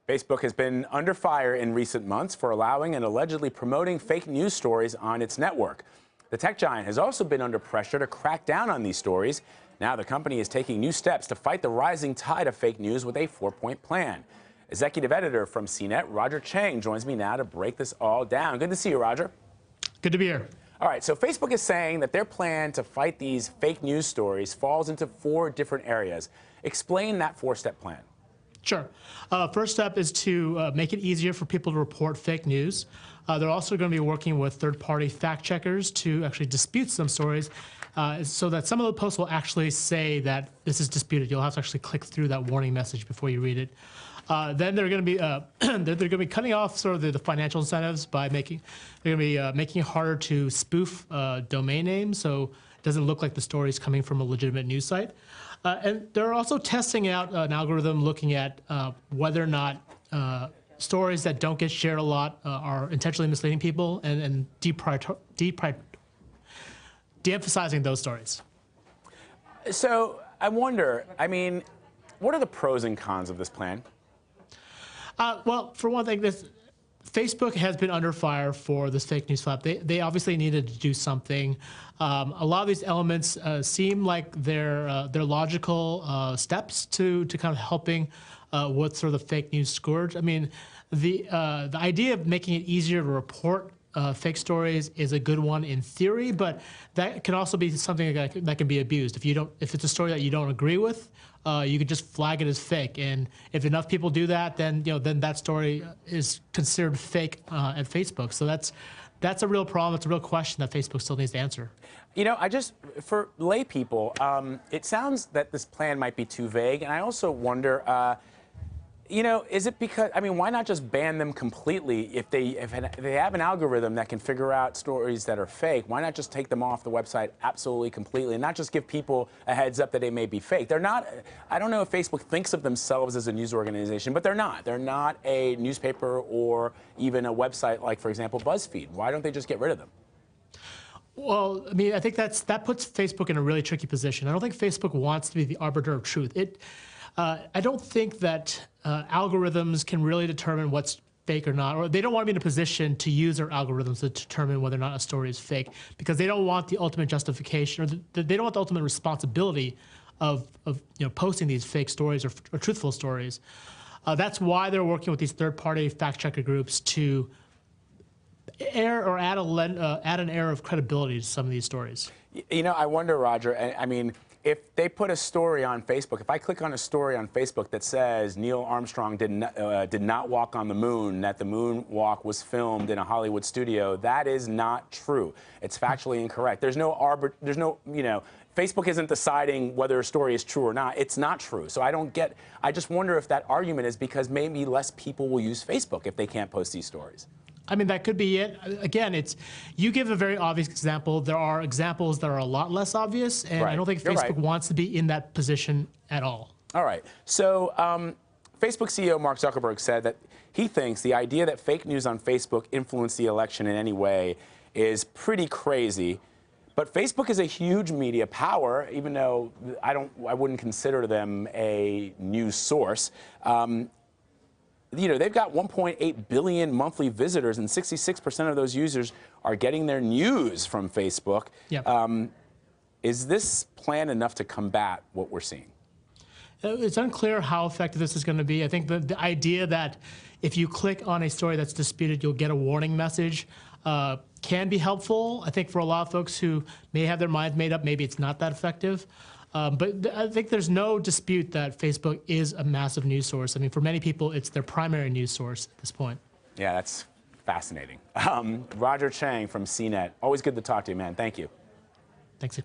Facebook has been under fire in recent months for allowing and allegedly promoting fake news stories on its network. The tech giant has also been under pressure to crack down on these stories. Now the company is taking new steps to fight the rising tide of fake news with a 4-point plan. Executive editor from CNET, Roger Chang, joins me now to break this all down. Good to see you, Roger. Good to be here. All right, so Facebook is saying that their plan to fight these fake news stories falls into 4 different areas. Explain that 4-step plan. Sure. First step is to make it easier for people to report fake news. They're also going to be working with third-party fact checkers to actually dispute some stories so that some of the posts will actually say that this is disputed. You'll have to actually click through that warning message before you read it. Then they're going to be they're going to be cutting off sort of the financial incentives by making it harder to spoof domain names, so it doesn't look like the story is coming from a legitimate news site. And they're also testing out an algorithm looking at whether or not stories that don't get shared a lot are intentionally misleading people and de-emphasizing those stories. So I wonder, I mean, what are the pros and cons of this plan? Well, for one thing, Facebook has been under fire for this fake news flap. They obviously needed to do something. A lot of these elements seem like they're logical steps to kind of helping with sort of the fake news scourge. I mean, the idea of making it easier to report fake stories is a good one in theory, but that can also be something that can be abused. If it's a story that you don't agree with, you could just flag it as fake, and if enough people do that, then that story is considered fake at Facebook. So that's a real problem. It's a real question that Facebook still needs to answer. You know, for lay people, it sounds that this plan might be too vague, and I also wonder. You know, is it because, I mean, why not just ban them completely? If they have an algorithm that can figure out stories that are fake, why not just take them off the website absolutely completely and not just give people a heads up that they may be fake? They're not, I don't know if Facebook thinks of themselves as a news organization, but they're not. They're not a newspaper or even a website like, for example, BuzzFeed. Why don't they just get rid of them? Well, I mean, I think that puts Facebook in a really tricky position. I don't think Facebook wants to be the arbiter of truth. I don't think that algorithms can really determine what's fake or not, or they don't want to be in a position to use their algorithms to determine whether or not a story is fake, because they don't want the ultimate justification, or they don't want the ultimate responsibility of posting these fake stories or truthful stories. That's why they're working with these third-party fact-checker groups to add an air of credibility to some of these stories. You know, I wonder, Roger, I mean, if they put a story on Facebook, if I click on a story on Facebook that says Neil Armstrong did not walk on the moon, that the moonwalk was filmed in a Hollywood studio, that is not true. It's factually incorrect. There's no, Facebook isn't deciding whether a story is true or not. It's not true. So I just wonder if that argument is because maybe less people will use Facebook if they can't post these stories. I mean, that could be it. Again, you give a very obvious example. There are examples that are a lot less obvious, and right. I don't think Facebook wants to be in that position at all. All right. So Facebook CEO Mark Zuckerberg said that he thinks the idea that fake news on Facebook influenced the election in any way is pretty crazy. But Facebook is a huge media power, even though I wouldn't consider them a news source. You know, they've got 1.8 billion monthly visitors, and 66% of those users are getting their news from Facebook. Yep. Is this plan enough to combat what we're seeing? It's unclear how effective this is going to be. I think the idea that if you click on a story that's disputed, you'll get a warning message can be helpful. I think for a lot of folks who may have their minds made up, maybe it's not that effective. But I think there's no dispute that Facebook is a massive news source. I mean, for many people, it's their primary news source at this point. Yeah, that's fascinating. Roger Chang from CNET. Always good to talk to you, man. Thank you. Thanks.